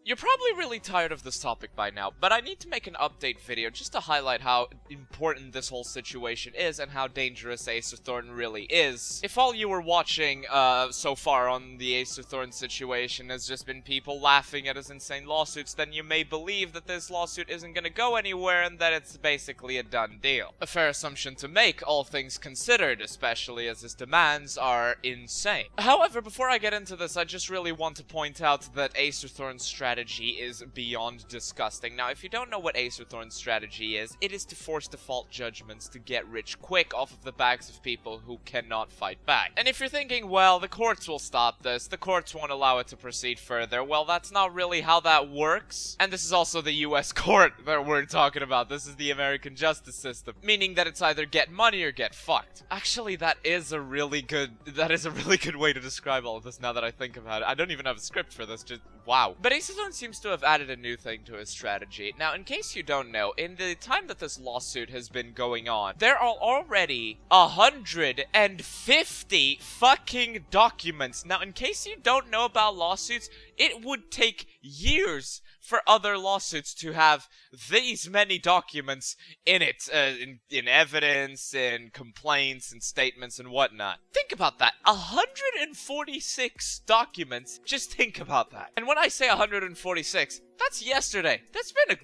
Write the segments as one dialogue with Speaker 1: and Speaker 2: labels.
Speaker 1: You're probably really tired of this topic by now, but I need to make an update video just to highlight how important this whole situation is and how dangerous Acerthorn really is. If all you were watching so far on the Acerthorn situation has just been people laughing at his insane lawsuits, then you may believe that this lawsuit isn't gonna go anywhere and that it's basically a done deal. A fair assumption to make, all things considered, especially as his demands are insane. However, before I get into this, I just really want to point out that Acerthorn's strategy is beyond disgusting. Now, if you don't know what Acerthorn's strategy is, it is to force default judgments to get rich quick off of the backs of people who cannot fight back. And if you're thinking, well, the courts will stop this, the courts won't allow it to proceed further, well, that's not really how that works. And this is also the US court that we're talking about. This is the American justice system, meaning that it's either get money or get fucked. Actually, that is a really good way to describe all of this now that I think about it. I don't even have a script for this, just wow. But Acerthorn seems to have added a new thing to his strategy. Now, in case you don't know, in the time that this lawsuit has been going on, there are already 150 fucking documents. Now, in case you don't know about lawsuits, it would take years for other lawsuits to have these many documents in it, in evidence, in complaints, and statements, and whatnot. Think about that. 146 documents. Just think about that. And when I say 146, that's yesterday. There's been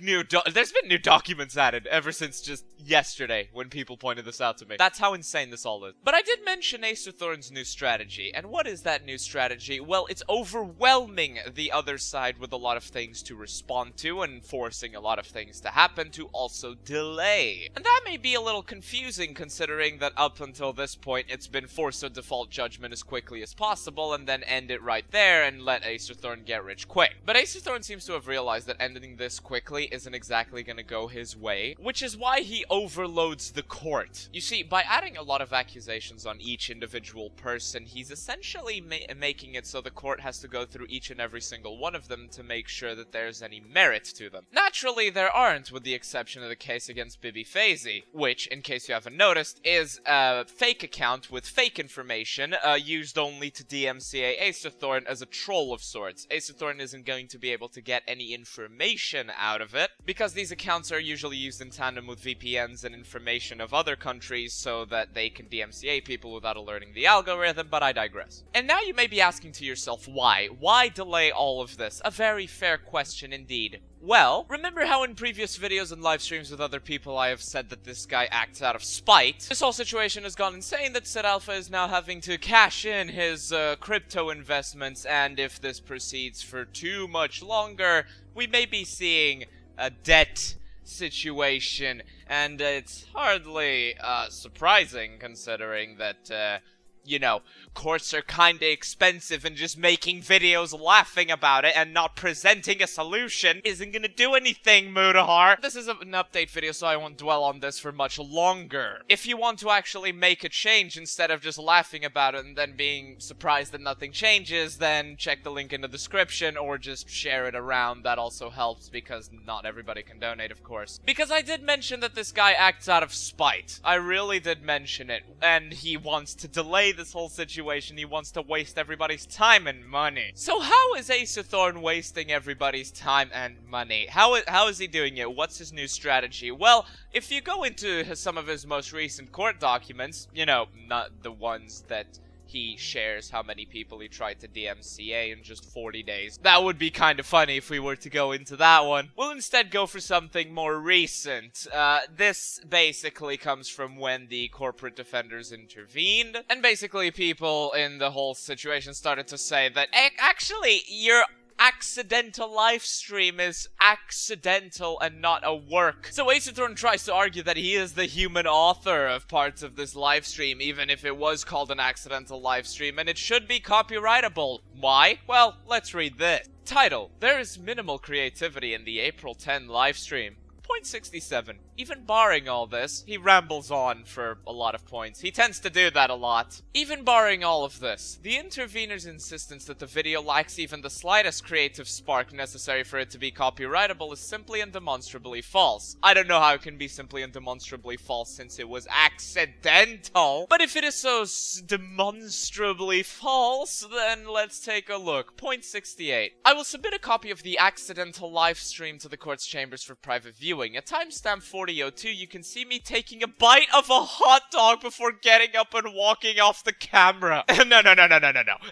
Speaker 1: new documents added ever since just yesterday when people pointed this out to me. That's how insane this all is. But I did mention Acerthorn's new strategy. And what is that new strategy? Well, it's overwhelming the other side with a lot of things to respond to and forcing a lot of things to happen to also delay. And that may be a little confusing considering that up until this point it's been force a default judgment as quickly as possible and then end it right there and let Acerthorn get rich quick. But Acerthorn seems to have realized that ending this quickly isn't exactly gonna go his way, which is why he overloads the court. You see, by adding a lot of accusations on each individual person, he's essentially making it so the court has to go through each and every single one of them to make sure that there's any merit to them. Naturally, there aren't, with the exception of the case against Bibi Fazy, which, in case you haven't noticed, is a fake account with fake information, used only to DMCA Acerthorn as a troll of sorts. Acerthorn isn't going to be able to get any information out of it, because these accounts are usually used in tandem with VPNs and information of other countries so that they can DMCA people without alerting the algorithm, but I digress. And now you may be asking to yourself, why? Why delay all of this? A very fair question indeed. Well, remember how in previous videos and live streams with other people I have said that this guy acts out of spite? This whole situation has gone insane that Sid Alpha is now having to cash in his crypto investments, and if this proceeds for too much longer, we may be seeing a debt situation, and it's hardly surprising considering that, you know, courts are kinda expensive and just making videos laughing about it and not presenting a solution isn't gonna do anything, Mutahar. This is an update video, so I won't dwell on this for much longer. If you want to actually make a change instead of just laughing about it and then being surprised that nothing changes, then check the link in the description or just share it around. That also helps because not everybody can donate, of course. Because I did mention that this guy acts out of spite. I really did mention it. And he wants to delay this whole situation. He wants to waste everybody's time and money. So how is Acerthorn wasting everybody's time and money? How is he doing it? What's his new strategy? Well, if you go into some of his most recent court documents, you know, not the ones that he shares how many people he tried to DMCA in just 40 days. That would be kind of funny if we were to go into that one. We'll instead go for something more recent. This basically comes from when the corporate defenders intervened, and basically people in the whole situation started to say that, actually, you're accidental live stream is accidental and not a work. So Acerthorn tries to argue that he is the human author of parts of this live stream, even if it was called an accidental live stream, and it should be copyrightable. Why? Well, let's read this. Title: There is minimal creativity in the April 10 live stream. Point 67. Even barring all this, he rambles on for a lot of points. He tends to do that a lot. Even barring all of this, the intervener's insistence that the video lacks even the slightest creative spark necessary for it to be copyrightable is simply and demonstrably false. I don't know how it can be simply and demonstrably false since it was accidental, but if it is so demonstrably false, then let's take a look. Point 68. I will submit a copy of the accidental live stream to the court's chambers for private viewing. At timestamp 40:02, you can see me taking a bite of a hot dog before getting up and walking off the camera. No.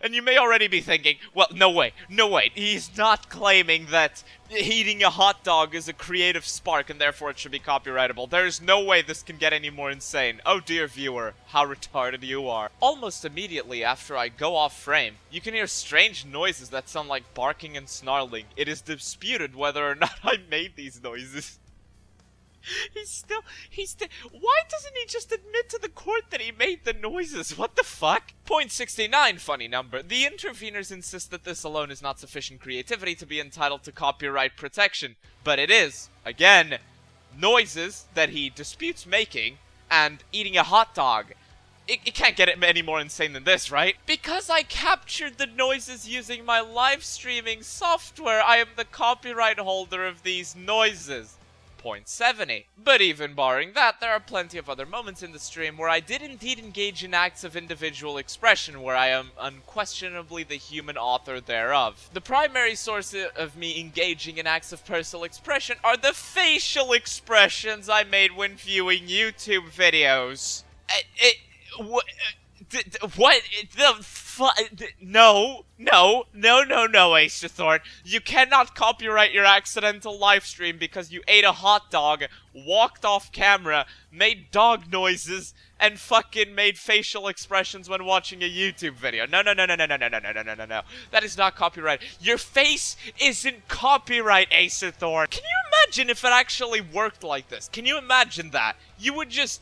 Speaker 1: And you may already be thinking, well, no way. He's not claiming that eating a hot dog is a creative spark and therefore it should be copyrightable. There's no way this can get any more insane. Oh dear viewer, how retarded you are. Almost immediately after I go off frame, you can hear strange noises that sound like barking and snarling. It is disputed whether or not I made these noises. Why doesn't he just admit to the court that he made the noises? What the fuck? Point 69, funny number. The interveners insist that this alone is not sufficient creativity to be entitled to copyright protection. But it is. Again, noises that he disputes making and eating a hot dog. It can't get any more insane than this, right? Because I captured the noises using my live streaming software, I am the copyright holder of these noises. Point 70. But even barring that, there are plenty of other moments in the stream where I did indeed engage in acts of individual expression, where I am unquestionably the human author thereof. The primary source of me engaging in acts of personal expression are the facial expressions I made when viewing YouTube videos. What the fuck? No, Acerthorn. You cannot copyright your accidental live stream because you ate a hot dog, walked off camera, made dog noises, and fucking made facial expressions when watching a YouTube video. No. That is not copyright. Your face isn't copyright, Acerthorn. Can you imagine if it actually worked like this? Can you imagine that? You would just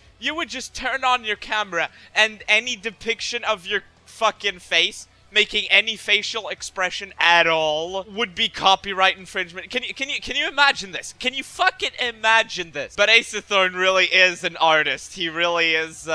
Speaker 1: turn on your camera and any depiction of your fucking face, making any facial expression at all, would be copyright infringement. Can you imagine this? Can you fucking imagine this? But Acerthorn really is an artist. He really is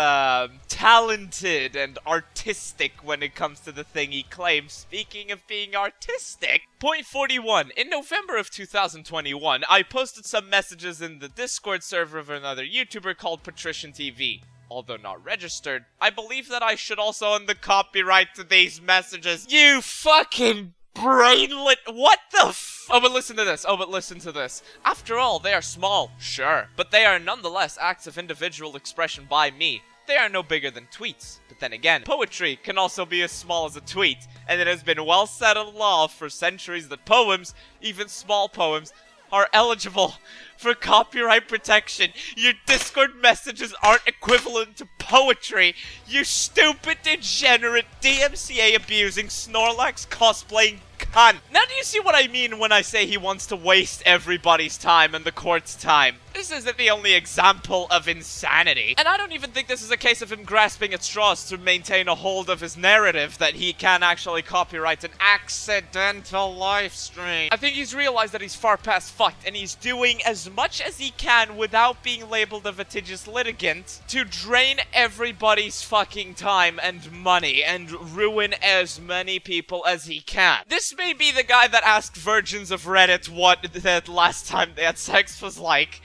Speaker 1: talented and artistic when it comes to the thing he claims. Speaking of being artistic, point 41. In November of 2021, I posted some messages in the Discord server of another YouTuber called Patrician TV. Although not registered, I believe that I should also own the copyright to these messages. You fucking brainlet. What the Oh, but listen to this. After all, they are small, sure, but they are nonetheless acts of individual expression by me. They are no bigger than tweets. But then again, poetry can also be as small as a tweet, and it has been well settled law for centuries that poems, even small poems, are eligible for copyright protection. Your Discord messages aren't equivalent to poetry. You stupid, degenerate, DMCA abusing, Snorlax cosplaying cunt. Now do you see what I mean when I say he wants to waste everybody's time and the court's time? This isn't the only example of insanity. And I don't even think this is a case of him grasping at straws to maintain a hold of his narrative that he can actually copyright an accidental live stream. I think he's realized that he's far past fucked, and he's doing as much as he can without being labeled a litigious litigant to drain everybody's fucking time and money and ruin as many people as he can. This may be the guy that asked virgins of Reddit what the last time they had sex was like.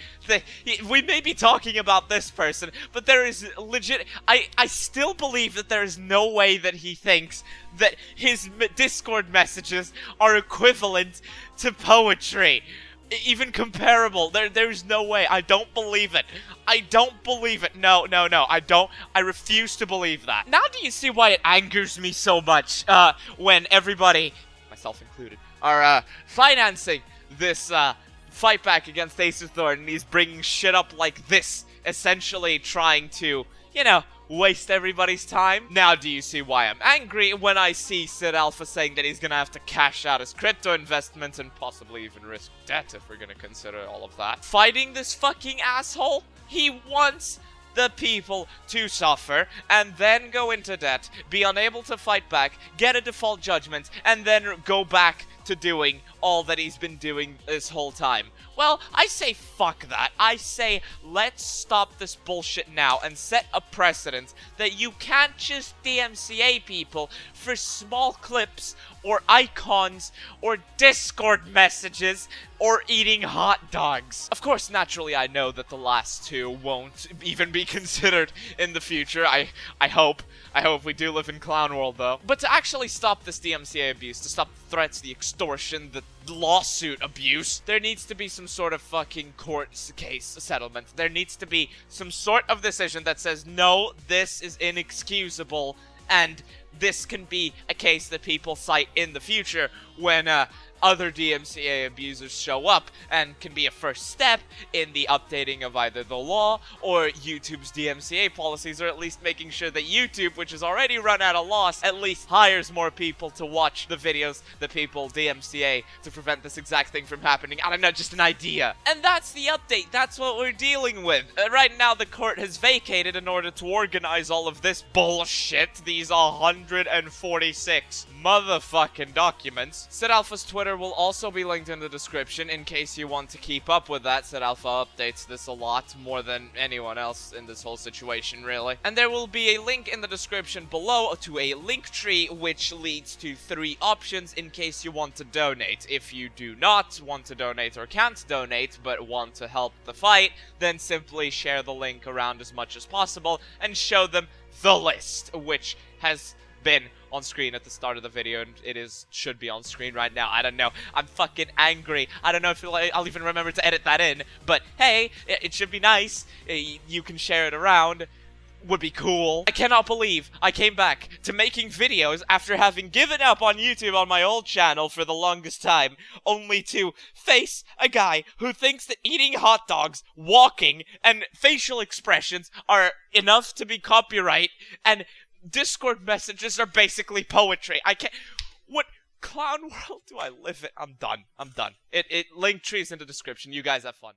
Speaker 1: We may be talking about this person, but there is legit... I still believe that there is no way that he thinks that his Discord messages are equivalent to poetry. Even comparable. There's no way. I don't believe it. I don't believe it. No. I refuse to believe that. Now do you see why it angers me so much when everybody, myself included, are financing this fight back against Acerthorn, and he's bringing shit up like this, essentially trying to, you know, waste everybody's time? Now do you see why I'm angry when I see Sid Alpha saying that he's gonna have to cash out his crypto investments and possibly even risk debt if we're gonna consider all of that? Fighting this fucking asshole? He wants the people to suffer and then go into debt, be unable to fight back, get a default judgment, and then go back to doing all that he's been doing this whole time. Well, I say fuck that. I say let's stop this bullshit now and set a precedent that you can't just DMCA people for small clips or icons or Discord messages or eating hot dogs. Of course, naturally, I know that the last two won't even be considered in the future. I hope. I hope we do live in Clown World, though. But to actually stop this DMCA abuse, to stop the threats, the extortion, the lawsuit abuse, there needs to be some sort of fucking court case settlement. There needs to be some sort of decision that says, no, this is inexcusable, and this can be a case that people cite in the future when, other DMCA abusers show up, and can be a first step in the updating of either the law or YouTube's DMCA policies, or at least making sure that YouTube, which has already run out of loss, at least hires more people to watch the videos that people DMCA to prevent this exact thing from happening. I don't know, just an idea. And that's the update. That's what we're dealing with. Right now, the court has vacated in order to organize all of this bullshit, these 146 motherfucking documents. Sid Alpha's Twitter will also be linked in the description in case you want to keep up with that. Sid Alpha updates this a lot, more than anyone else in this whole situation, really. And there will be a link in the description below to a link tree which leads to 3 options in case you want to donate. If you do not want to donate or can't donate but want to help the fight, then simply share the link around as much as possible and show them the list, which has been on screen at the start of the video, and should be on screen right now. I don't know. I'm fucking angry. I don't know if I'll even remember to edit that in, but hey, it should be nice. You can share it around. Would be cool. I cannot believe I came back to making videos after having given up on YouTube on my old channel for the longest time, only to face a guy who thinks that eating hot dogs, walking, and facial expressions are enough to be copyright, and Discord messages are basically poetry. I can't. What clown world do I live in? I'm done. Link tree's in the description. You guys have fun.